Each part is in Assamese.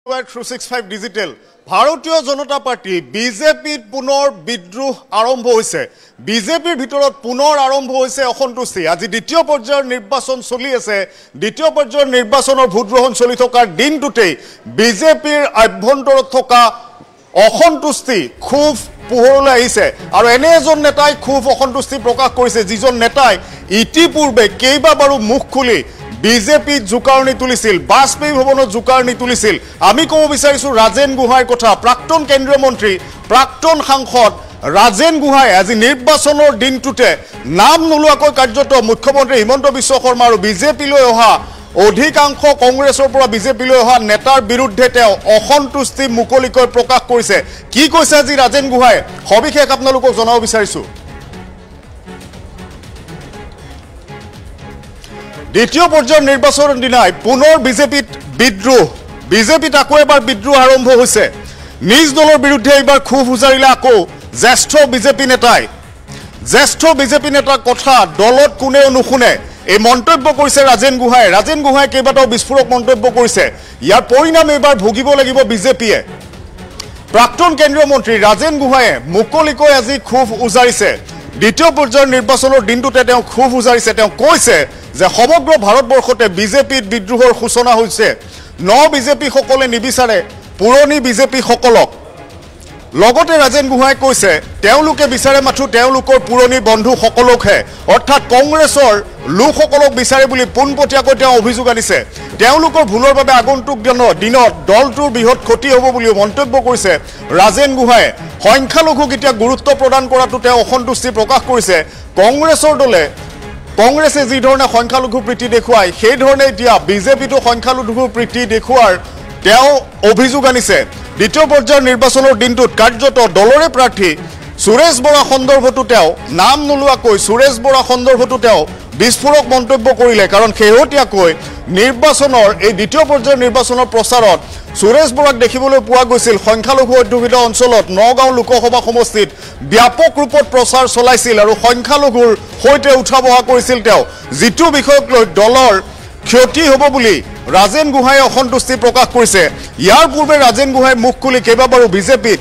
365 ডিজিটেল ভাৰতীয় জনতা পাৰ্টি বিজেপিত পুনৰ বিদ্ৰোহ আৰম্ভ হৈছে বিজেপিৰ ভিতৰত পুনৰ আৰম্ভ হৈছে অসন্তুষ্টি আজি দ্বিতীয় পৰ্যায়ৰ নিৰ্বাচন চলি আছে দ্বিতীয় পৰ্যায়ৰ নিৰ্বাচনৰ ভোট গ্ৰহণ চলি থকাৰ দিনটোতেই বিজেপিৰ আভ্যন্তৰত থকা অসন্তুষ্টি খুব পোহৰলৈ আহিছে আৰু এনে এজন নেতাই খুব অসন্তুষ্টি প্ৰকাশ কৰিছে যিজন নেতাই ইতিপূৰ্বে কেইবাবাৰো মুখ খুলি বিজেপি জুকাৰণি তুলিছিল বাজপেয়ী ভৱনত জুকাৰণি তুলিছিল আমি ক'ব বিচাৰিছো ৰাজেন গোহাঁইৰ কথা প্ৰাক্তন কেন্দ্ৰীয় মন্ত্ৰী প্ৰাক্তন সাংসদ ৰাজেন গোহাঁই আজি নিৰ্বাচনৰ দিনটোতে নাম নোলোৱাকৈ কাৰ্যত মুখ্যমন্ত্ৰী হিমন্ত বিশ্ব শৰ্মা আৰু বিজেপিলৈ অহা অধিকাংশ কংগ্ৰেছৰ পৰা বিজেপিলৈ অহা নেতাৰ বিৰুদ্ধে তেওঁ অসন্তুষ্টি মুকলিকৈ প্ৰকাশ কৰিছে কি কৈছে আজি ৰাজেন গোহাঁই সবিশেষ আপোনালোকক জনাব বিচাৰিছো দ্বিতীয় পৰ্যায়ৰ নিৰ্বাচনৰ দিনাই পুনৰ বিজেপিত বিদ্ৰোহ বিজেপিত আকৌ এবাৰ বিদ্ৰোহ আৰম্ভ হৈছে নিজ দলৰ বিৰুদ্ধে এইবাৰ খুব উজাৰিলে আকৌ জ্যেষ্ঠ বিজেপি নেতাৰ কথা দলত কোনেও নুশুনে এই মন্তব্য কৰিছে ৰাজেন গোহাঁই কেইবাটাও বিস্ফোৰক মন্তব্য কৰিছে ইয়াৰ পৰিণাম এইবাৰ ভুগিব লাগিব বিজেপিয়ে প্ৰাক্তন কেন্দ্ৰীয় মন্ত্ৰী ৰাজেন গোহাঁয়ে মুকলিকৈ আজি খুব উজাৰিছে দ্বিতীয় পৰ্যায়ৰ নিৰ্বাচনৰ দিনটোতে তেওঁ খুব উজাৰিছে তেওঁ কৈছে যে সমগ্ৰ ভাৰতবৰ্ষতে বিজেপিত বিদ্ৰোহৰ সূচনা হৈছে বিজেপি সকলে নিবিচাৰে পুৰণি বিজেপি সকলক লগতে ৰাজেন গোহাঁই কৈছে তেওঁলোকে বিচাৰে মাথো তেওঁলোকৰ পুৰণি বন্ধু সকলকহে অৰ্থাৎ কংগ্ৰেছৰ লোকসকলক বিচাৰে বুলি পোনপটীয়াকৈ তেওঁ অভিযোগ আনিছে তেওঁলোকৰ ভুলৰ বাবে আগন্তুক দিনত দলটোৰ বৃহৎ ক্ষতি হ'ব বুলি মন্তব্য কৰিছে ৰাজেন গোহাঁয়ে সংখ্যালঘুক এতিয়া গুৰুত্ব প্ৰদান কৰাটো তেওঁ অসন্তুষ্টি প্ৰকাশ কৰিছে কংগ্ৰেছে যি ধৰণে সংখ্যালঘু প্ৰীতি দেখুৱায় সেই ধৰণে এতিয়া বিজেপিটো সংখ্যালঘু প্ৰীতি দেখুৱাৰ তেওঁ অভিযোগ আনিছে দ্বিতীয় পৰ্যায়ৰ নিৰ্বাচনৰ দিনটোত কাৰ্যত দলৰে প্ৰাৰ্থী সুৰেশ বৰা সন্দৰ্ভতো তেওঁ নাম নোলোৱাকৈ সুৰেশ বৰা সন্দৰ্ভতো তেওঁ বিস্ফোৰক মন্তব্য কৰিলে কাৰণ শেহতীয়াকৈ নিৰ্বাচনৰ এই দ্বিতীয় পৰ্যায়ৰ নিৰ্বাচনৰ প্ৰচাৰত সুৰেশ বৰাক দেখিবলৈ পোৱা গৈছিল সংখ্যালঘু অধ্যুষিত অঞ্চলত নগাঁও লোকসভা সমষ্টিত ব্যাপক ৰূপত প্ৰচাৰ চলাইছিল আৰু সংখ্যালঘুৰ সৈতে উঠা বহা কৰিছিল তেওঁ যিটো বিষয়ক লৈ দলৰ ক্ষতি হ'ব বুলি ৰাজেন গোহাঁয়ে অসন্তুষ্টি প্ৰকাশ কৰিছে ইয়াৰ পূৰ্বে ৰাজেন গোহাঁই মুখ খুলি কেইবাবাৰো বিজেপিত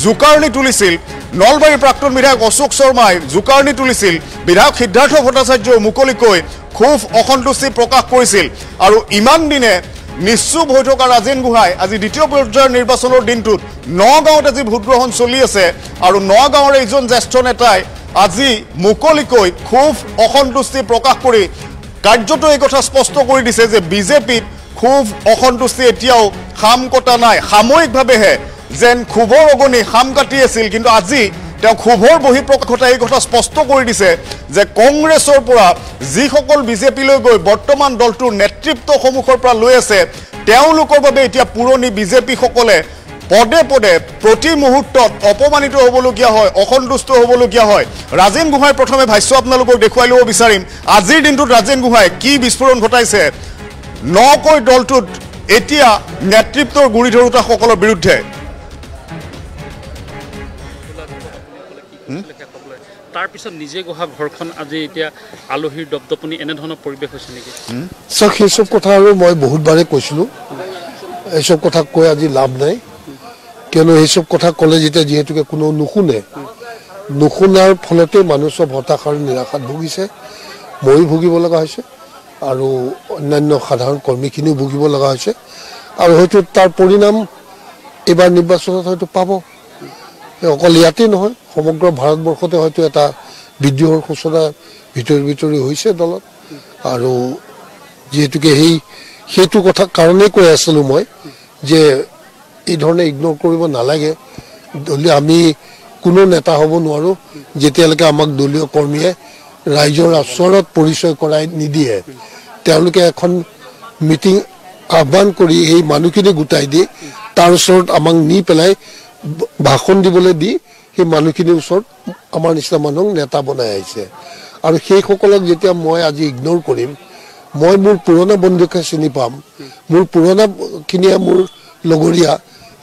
জুকাৰণি তুলিছিল নলবাৰীৰ প্ৰাক্তন বিধায়ক অশোক শৰ্মাই জুকাৰণি তুলিছিল বিধায়ক সিদ্ধাৰ্থ ভট্টাচাৰ্যই মুকলিকৈ খুব অসন্তুষ্টি প্ৰকাশ কৰিছিল আৰু ইমান দিনে নিশ্চুপ হৈ থকা ৰাজেন গোহাঁই আজি দ্বিতীয় পৰ্যায়ৰ নিৰ্বাচনৰ দিনটোত নগাঁৱত আজি ভোটগ্ৰহণ চলি আছে আৰু নগাঁৱৰ এইজন জ্যেষ্ঠ নেতাই আজি মুকলিকৈ খুব অসন্তুষ্টি প্ৰকাশ কৰি কাৰ্যত এই কথা স্পষ্ট কৰি দিছে যে বিজেপিত খুব অসন্তুষ্টি এতিয়াও খাম কটা নাই সাময়িকভাৱেহে যেন খুবৰ অগণি খাম কাটি আছিল কিন্তু আজি তেওঁ খুবৰ বহিঃপ্ৰকাশতে এই কথা স্পষ্ট কৰি দিছে যে কংগ্ৰেছৰ পৰা যিসকল বিজেপিলৈ গৈ বৰ্তমান দলটোৰ নেতৃত্ব সন্মুখৰ পৰা লৈ আছে তেওঁলোকৰ বাবে এতিয়া পুৰণি বিজেপি সকলে পদে পদে প্ৰতি মুহূৰ্তত অপমানিত হ'বলগীয়া হয় অসন্তুষ্ট হ'বলগীয়া হয় ৰাজেন গোহাঁই প্ৰথমে ভাষ্য আপোনালোকক দেখুৱাই ল'ব বিচাৰিম আজিৰ দিনটোত ৰাজেন গোহাঁই কি বিস্ফোৰণ ঘটাইছে নকৈ দলটোত এতিয়া নেতৃত্বৰ গুৰি ধৰোতাসকলৰ বিৰুদ্ধে তাৰ পিছত নিজে গঢ়া ঘৰখন আজি এতিয়া আলহীৰ দপদপনি এনেধৰণৰ পৰিৱেশ হৈছে নেকি চাওক সেইসব কথা আৰু মই বহুতবাৰে কৈছিলোঁ এইসব কথা কৈ আজি লাভ নাই কিয়নো এইসব কথা ক'লে যেতিয়া যিহেতুকে কোনো নুশুনাৰ ফলতে মানুহ চব হতাশ আৰু নিৰাশাত ভুগিছে ময়ো ভুগিব লগা হৈছে আৰু অন্যান্য সাধাৰণ কৰ্মীখিনিও ভুগিব লগা হৈছে আৰু হয়তো তাৰ পৰিণাম এইবাৰ নিৰ্বাচনত হয়তো পাব অকল ইয়াতেই নহয় সমগ্ৰ ভাৰতবৰ্ষতে হয়তো এটা বিদ্ৰোহৰ সূচনা ভিতৰি হৈছে দলত আৰু যিহেতুকে সেইটো কথা কাৰণেই কৈ আছিলোঁ মই যে এই ধৰণে ইগন'ৰ কৰিব নালাগে দলীয় আমি কোনো নেতা হ'ব নোৱাৰোঁ যেতিয়ালৈকে আমাক দলীয় কৰ্মীয়ে ৰাইজৰ ওচৰত পৰিচয় কৰাই নিদিয়ে তেওঁলোকে এখন মিটিং আহ্বান কৰি এই মানুহখিনি গোটাই দি তাৰ ওচৰত আমাক নি পেলাই ভাষণ দিবলৈ দি সেই মানুহখিনিৰ ওচৰত আমাৰ নিচিনা মানুহক নেতা বনাই আহিছে আৰু সেইসকলক যেতিয়া মই আজি ইগন'ৰ কৰিম মই মোৰ পুৰণা বন্ধুকে চিনি পাম মোৰ পুৰণাখিনিয়ে মোৰ লগৰীয়া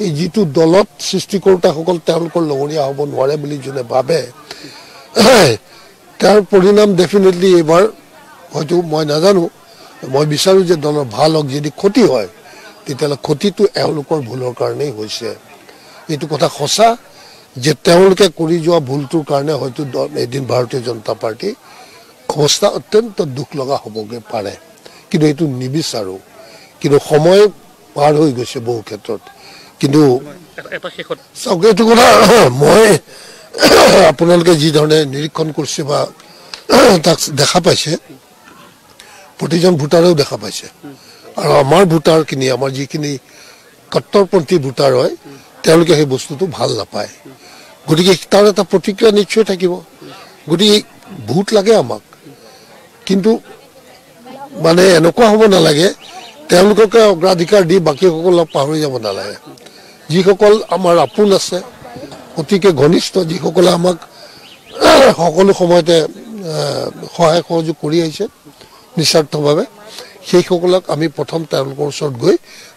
এই যিটো দলত সৃষ্টি কৰোতাসকল তেওঁলোকৰ লগৰীয়া হ'ব নোৱাৰে বুলি যোনে ভাবে তাৰ পৰিণাম ডেফিনেটলি এইবাৰ হয়তো মই নাজানো মই বিচাৰোঁ যে দলৰ ভাল হওক যদি ক্ষতি হয় তেতিয়াহ'লে ক্ষতিটো এওঁলোকৰ ভুলৰ কাৰণেই হৈছে। এইটো কথা সঁচা যে তেওঁলোকে কৰি যোৱা ভুলটোৰ কাৰণে হয়তো এদিন ভাৰতীয় জনতা পাৰ্টি অৱস্থা অত্যন্ত দুখ লগা হ'বগৈ পাৰে, কিন্তু এইটো নিবিচাৰোঁ। কিন্তু সময় পাৰ হৈ গৈছে বহু ক্ষেত্ৰত। কিন্তু চাওক, এইটো কথা মই আপোনালোকে যি ধৰণে নিৰীক্ষণ কৰিছে বা তাক দেখা পাইছে, প্ৰতিজন ভোটাৰেও দেখা পাইছে। আৰু আমাৰ ভোটাৰখিনি, আমাৰ যিখিনি কট্টৰপন্থী ভোটাৰ হয়, তেওঁলোকে সেই বস্তুটো ভাল নাপায়। গতিকে তাৰ এটা প্ৰতিক্ৰিয়া নিশ্চয় থাকিব। গতিকে ভোট লাগে আমাক, কিন্তু মানে এনেকুৱা হ'ব নালাগে তেওঁলোককে অগ্ৰাধিকাৰ দি বাকীসকলক পাহৰি যাব নালাগে। যিসকল আমাৰ আপোন আছে, অতিকে ঘনিষ্ঠ, যিসকলে আমাক সকলো সময়তে সহায় সহযোগ কৰি আহিছে নিস্বাৰ্থভাৱে, সেইসকলক আমি প্ৰথম তেওঁলোকৰ ওচৰত গৈ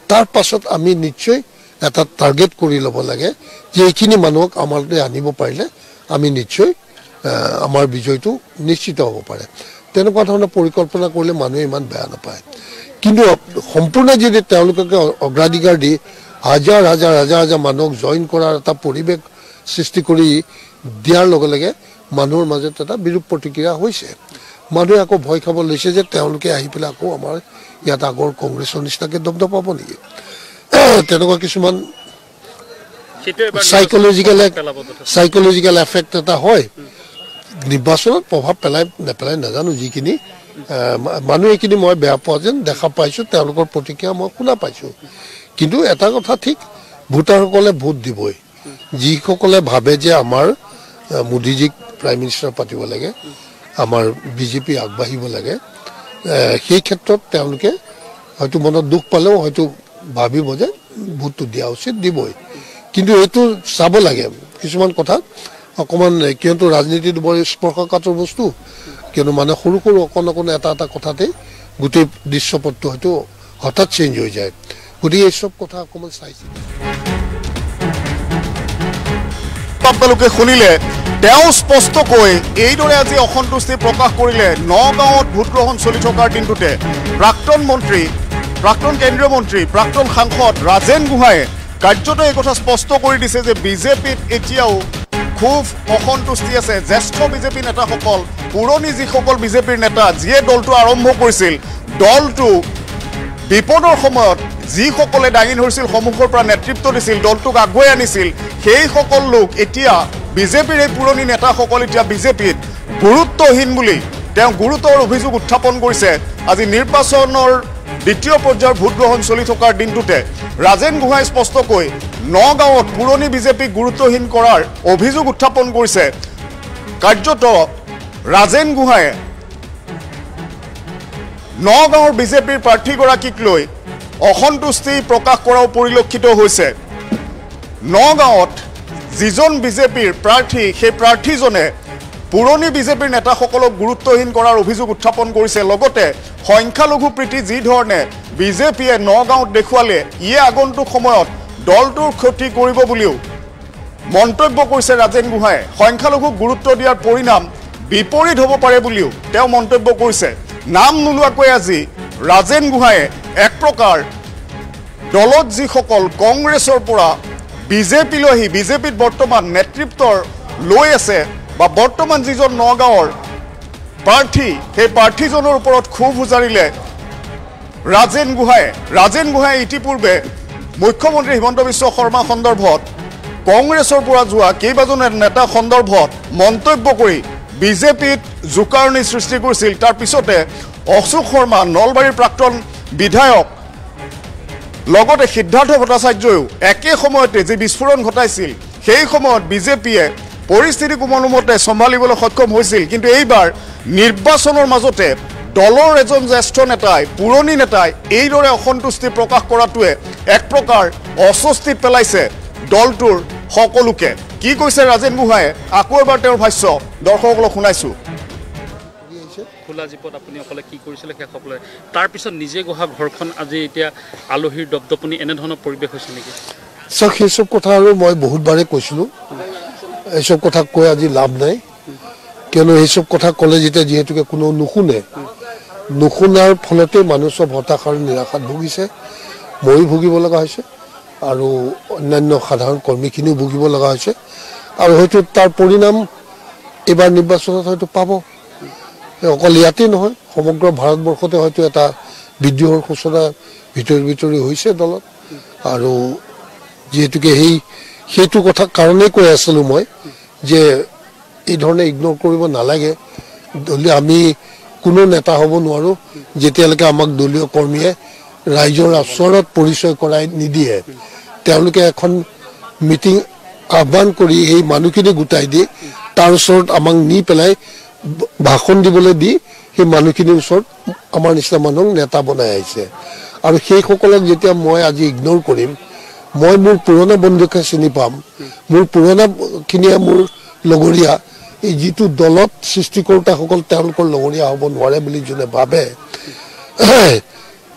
তাৰ পাছত আমি নিশ্চয় এটা টাৰ্গেট কৰি ল'ব লাগে যে এইখিনি মানুহক আমালৈ আনিব পাৰিলে আমি নিশ্চয় আমাৰ বিজয়টো নিশ্চিত হ'ব পাৰে। তেনেকুৱা ধৰণৰ পৰিকল্পনা কৰিলে মানুহে ইমান বেয়া নাপায়। কিন্তু সম্পূৰ্ণ যদি তেওঁলোকে অগ্ৰাধিকাৰ দি হাজাৰ হাজাৰ হাজাৰ হাজাৰ মানুহক জইন কৰাৰ এটা পৰিৱেশ সৃষ্টি কৰি দিয়াৰ লগে লগে মানুহৰ মাজত এটা বিৰূপ প্ৰতিক্ৰিয়া হৈছে। মানুহে আকৌ ভয় খাব লৈছে যে তেওঁলোকে আহি পেলাই আকৌ আমাৰ ইয়াত আগৰ কংগ্ৰেছৰ নিচিনাকৈ দপদপাব নেকি। তেনেকুৱা কিছুমান চাইকলজিকেল এফেক্ট এটা হয়। নিৰ্বাচনত প্ৰভাৱ পেলাই নেপেলাই নাজানো, যিখিনি মানুহ এইখিনি মই বেয়া পোৱা যেন দেখা পাইছোঁ, তেওঁলোকৰ প্ৰতিক্ৰিয়া মই শুনা পাইছোঁ। কিন্তু এটা কথা ঠিক, ভোটাৰসকলে ভোট দিবই। যিসকলে ভাবে যে আমাৰ মোদীজীক প্ৰাইম মিনিষ্টাৰ পাতিব লাগে, আমাৰ বিজেপি আগবাঢ়িব লাগে, সেই ক্ষেত্ৰত তেওঁলোকে হয়তো মনত দুখ পালেও হয়তো ভাবিব যে ভোটটো দিয়া উচিত, দিবই। কিন্তু এইটো চাব লাগে কিছুমান কথা অকণমান, কিয়নো ৰাজনীতিটো বৰ স্পৰ্শকাতৰ বস্তু, কিয়নো মানে সৰু সৰু অকণ অকণ এটা এটা কথাতেই গোটেই দৃশ্যপটটো হয়তো হঠাৎ চেঞ্জ হৈ যায়। গতিকে এই চব কথা অকণমান চাইছে। আপোনালোকে শুনিলে, তেওঁ স্পষ্টকৈ এইদৰে আজি অসন্তুষ্টি প্ৰকাশ কৰিলে নগাঁৱত ভোটগ্ৰহণ চলি থকাৰ দিনটোতে প্ৰাক্তন মন্ত্ৰী, প্ৰাক্তন কেন্দ্ৰীয় মন্ত্ৰী, প্ৰাক্তন সাংসদ ৰাজেন গোহাঁয়ে কাৰ্যত এই কথা স্পষ্ট কৰি দিছে যে বিজেপিত এতিয়াও খুব অসন্তুষ্টি আছে। জ্যেষ্ঠ বিজেপি নেতাসকল, পুৰণি যিসকল বিজেপিৰ নেতা, যিয়ে দলটো আৰম্ভ কৰিছিল, দলটো বিপদৰ সময়ত যিসকলে দাঙি ধৰিছিল, সন্মুখৰ পৰা নেতৃত্ব দিছিল, দলটোক আগুৱাই আনিছিল, সেইসকল লোক এতিয়া বিজেপিৰ এই পুৰণি নেতাসকল এতিয়া বিজেপিত গুৰুত্বহীন বুলি তেওঁ গুৰুতৰ অভিযোগ উত্থাপন কৰিছে। আজি নিৰ্বাচনৰ দ্বিতীয় পৰ্যায়ৰ ভোটগ্ৰহণ চলি থকাৰ দিনটোতে ৰাজেন গোহাঁই স্পষ্টকৈ নগাঁৱত পুৰণি বিজেপিক গুৰুত্বহীন কৰাৰ অভিযোগ উত্থাপন কৰিছে। কাৰ্যত ৰাজেন গোহাঁয়ে নগাঁৱৰ বিজেপিৰ প্ৰাৰ্থীগৰাকীক লৈ অসন্তুষ্টি প্ৰকাশ কৰাও পৰিলক্ষিত হৈছে। নগাঁৱত যিজন বিজেপিৰ প্ৰাৰ্থী, সেই প্ৰাৰ্থীজনে পুৰণি বিজেপিৰ নেতাসকলক গুৰুত্বহীন কৰাৰ অভিযোগ উত্থাপন কৰিছে। লগতে সংখ্যালঘু প্ৰীতি যি ধৰণে বিজেপিয়ে নগাঁৱত দেখুৱালে, ইয়ে আগন্তুক সময়ত দলটোৰ ক্ষতি কৰিব বুলিও মন্তব্য কৰিছে ৰাজেন গোহাঁয়ে। সংখ্যালঘুক গুৰুত্ব দিয়াৰ পৰিণাম বিপৰীত হ'ব পাৰে বুলিও তেওঁ মন্তব্য কৰিছে। নাম নোলোৱাকৈ আজি ৰাজেন গোহাঁয়ে এক প্ৰকাৰ দলত যিসকল কংগ্ৰেছৰ পৰা বিজেপিলৈ আহি বিজেপিত বৰ্তমান নেতৃত্বৰ লৈ আছে, বা বৰ্তমান যিজন নগাঁৱৰ প্ৰাৰ্থী, সেই প্ৰাৰ্থীজনৰ ওপৰত ক্ষোভ উজাৰিলে ৰাজেন গোহাঁয়ে। ৰাজেন গোহাঁয়ে ইতিপূৰ্বে মুখ্যমন্ত্ৰী হিমন্ত বিশ্ব শৰ্মা সন্দৰ্ভত, কংগ্ৰেছৰ পৰা যোৱা কেইবাজন নেতা সন্দৰ্ভত মন্তব্য কৰি বিজেপিত জোকাৰণি সৃষ্টি কৰিছিল। তাৰ পিছতে অশোক শৰ্মা, নলবাৰীৰ প্ৰাক্তন বিধায়ক, লগতে সিদ্ধাৰ্থ ভট্টাচাৰ্যও একে সময়তে যি বিস্ফোৰণ ঘটাইছিল, সেই সময়ত বিজেপিয়ে পৰিস্থিতি কোনোমতে চম্ভালিবলৈ সক্ষম হৈছিল। কিন্তু এইবাৰ নিৰ্বাচনৰ মাজতে দলৰ এজন জ্যেষ্ঠ নেতাই, পুৰণি নেতাই এইদৰে অসন্তুষ্টি প্ৰকাশ কৰাটোৱে এক প্ৰকাৰ অস্বস্তিত পেলাইছে দলটোৰ সকলোকে। কি কৈছে ৰাজেন গোহাঁয়ে, আকৌ এবাৰ তেওঁৰ ভাষ্য দৰ্শকসকলক শুনাইছোঁ। খোলা জীপত আপুনি অকলে কি কৰিছিলে সেইসকলে, তাৰপিছত নিজে গঢ়া ঘৰখন আজি এতিয়া আলহীৰ দপদপনি, এনেধৰণৰ পৰিৱেশ হৈছে নেকি? চাওক, সেইচব কথা আৰু মই বহুতবাৰে কৈছিলোঁ, এইচব কথা কৈ আজি লাভ নাই। কিয়নো সেইচব কথা ক'লে যেতিয়া যিহেতুকে কোনো নুশুনাৰ ফলতে মানুহ চব হতাশ আৰু নিৰাশাত ভুগিছে। ময়ো ভুগিব লগা হৈছে আৰু অন্যান্য সাধাৰণ কৰ্মীখিনিও ভুগিব লগা হৈছে আৰু হয়তো তাৰ পৰিণাম এইবাৰ নিৰ্বাচনত হয়তো পাব অকল ইয়াতেই নহয় সমগ্ৰ ভাৰতবৰ্ষতে হয়তো এটা বিদ্ৰোহৰ সূচনা ভিতৰি হৈছে দলত আৰু যিহেতুকে সেইটো কথা কাৰণেই কৈ আছিলোঁ মই যে এই ধৰণে ইগনোৰ কৰিব নালাগে দলীয় আমি কোনো নেতা হ'ব নোৱাৰোঁ যেতিয়ালৈকে আমাক দলীয় কৰ্মীয়ে ৰাইজৰ ওচৰত পৰিচয় কৰাই নিদিয়ে তেওঁলোকে এখন মিটিং আহ্বান কৰি এই মানুহখিনি গোটাই দি তাৰ ওচৰত আমাক নি পেলাই ভাষণ দিবলৈ দি সেই মানুহখিনিৰ ওচৰত আমাৰ নিচিনা মানুহক নেতা বনাই আহিছে আৰু সেইসকলক যেতিয়া মই আজি ইগনোৰ কৰিম মই মোৰ পুৰণা বন্ধুকে চিনি পাম মোৰ পুৰণাখিনিয়ে মোৰ লগৰীয়া এই যিটো দলত সৃষ্টি কৰোঁতাসকল তেওঁলোকৰ লগৰীয়া হ'ব নোৱাৰে বুলি যোনে ভাবে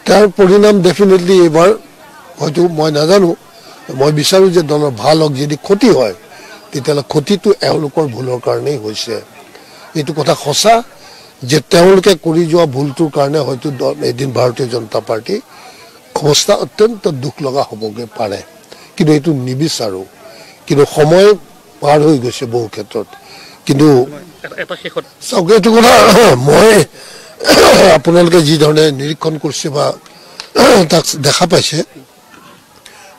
তাৰ পৰিণাম ডেফিনেটলি এইবাৰ হয়তো মই নাজানো মই বিচাৰোঁ যে দলৰ ভাল হওক যদি ক্ষতি হয় তেতিয়াহ'লে ক্ষতিটো এওঁলোকৰ ভুলৰ কাৰণেই হৈছে এইটো কথা সঁচা যে তেওঁলোকে কৰি যোৱা ভুলটোৰ কাৰণে হয়তো এদিন ভাৰতীয় জনতা পাৰ্টি অৱস্থা অত্যন্ত দুখ লগা হ'বগৈ পাৰে কিন্তু এইটো নিবিচাৰোঁ কিন্তু সময় পাৰ হৈ গৈছে বহু ক্ষেত্ৰত কিন্তু চাওক এইটো কথা মই আপোনালোকে যি ধৰণে নিৰীক্ষণ কৰিছে বা তাক দেখা পাইছে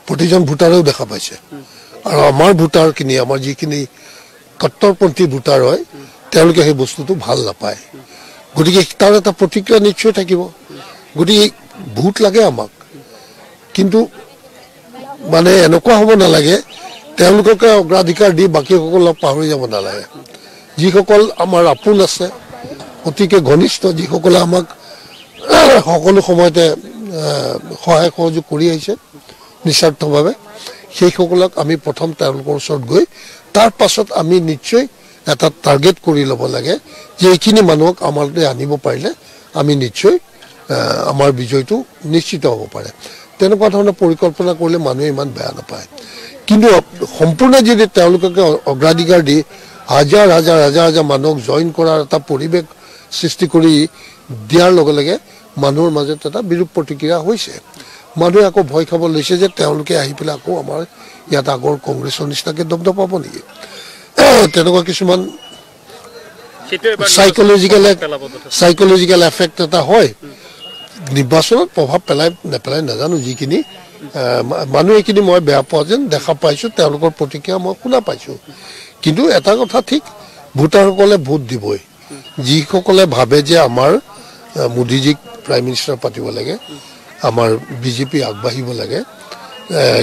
প্ৰতিজন ভোটাৰেও দেখা পাইছে আৰু আমাৰ ভোটাৰখিনি আমাৰ যিখিনি কট্টৰপন্থী ভোটাৰ হয় তেওঁলোকে সেই বস্তুটো ভাল নাপায় গতিকে তাৰ এটা প্ৰতিক্ৰিয়া নিশ্চয় থাকিব গতিকে ভোট লাগে আমাক কিন্তু মানে এনেকুৱা হ'ব নালাগে তেওঁলোককে অগ্ৰাধিকাৰ দি বাকীসকলক পাহৰি যাব নালাগে যিসকল আমাৰ আপোন আছে অতিকে ঘনিষ্ঠ যিসকলে আমাক সকলো সময়তে সহায় সহযোগ কৰি আহিছে নিস্বাৰ্থভাৱে সেইসকলক আমি প্ৰথম তেওঁলোকৰ ওচৰত গৈ তাৰ পাছত আমি নিশ্চয় এটা টাৰ্গেট কৰি ল'ব লাগে যে এইখিনি মানুহক আমালৈ আনিব পাৰিলে আমি নিশ্চয় আমাৰ বিজয়টো নিশ্চিত হ'ব পাৰে তেনেকুৱা ধৰণৰ পৰিকল্পনা কৰিলে মানুহে ইমান বেয়া নাপায় কিন্তু সম্পূৰ্ণ যদি তেওঁলোকে অগ্ৰাধিকাৰ দি হাজাৰ হাজাৰ হাজাৰ হাজাৰ মানুহক জইন কৰাৰ এটা পৰিৱেশ সৃষ্টি কৰি দিয়াৰ লগে লগে মানুহৰ মাজত এটা বিৰূপ প্ৰতিক্ৰিয়া হৈছে মানুহে আকৌ ভয় খাব লৈছে যে তেওঁলোকে আহি পেলাই আকৌ আমাৰ ইয়াত আগৰ কংগ্ৰেছৰ নিচিনাকৈ দপদপাব নেকি তেনেকুৱা কিছুমান চাইকলজিকেল এফেক্ট এটা হয় নিৰ্বাচনত প্ৰভাৱ নেপেলাই নাজানো যিখিনি মানুহ এইখিনি মই বেয়া পোৱা যেন দেখা পাইছোঁ তেওঁলোকৰ প্ৰতিক্ৰিয়া মই শুনা পাইছোঁ কিন্তু এটা কথা ঠিক ভোটাৰসকলে ভোট দিবই যিসকলে ভাবে যে আমাৰ মোদীজীক প্ৰাইম মিনিষ্টাৰ পাতিব লাগে আমাৰ বিজেপি আগবাঢ়িব লাগে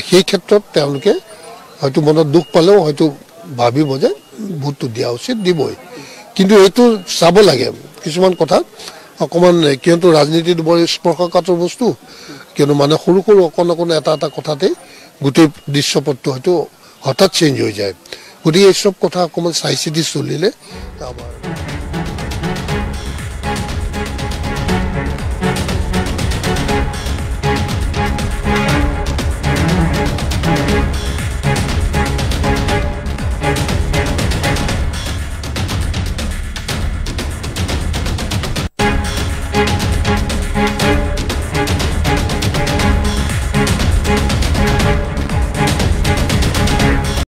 সেই ক্ষেত্ৰত তেওঁলোকে হয়তো মনত দুখ পালেও হয়তো ভাবিব যে ভোটটো দিয়া উচিত দিবই কিন্তু এইটো চাব লাগে কিছুমান কথা অকণমান কিয়নো ৰাজনীতিটো বৰ স্পৰ্শকাতৰ বস্তু কিয়নো মানে সৰু সৰু অকণ এটা কথাতেই গোটেই দৃশ্যপটটো হয়তো হঠাৎ চেঞ্জ হৈ যায় গতিকে এই চব কথা অকণমান চাই চিতি চলিলে আমাৰ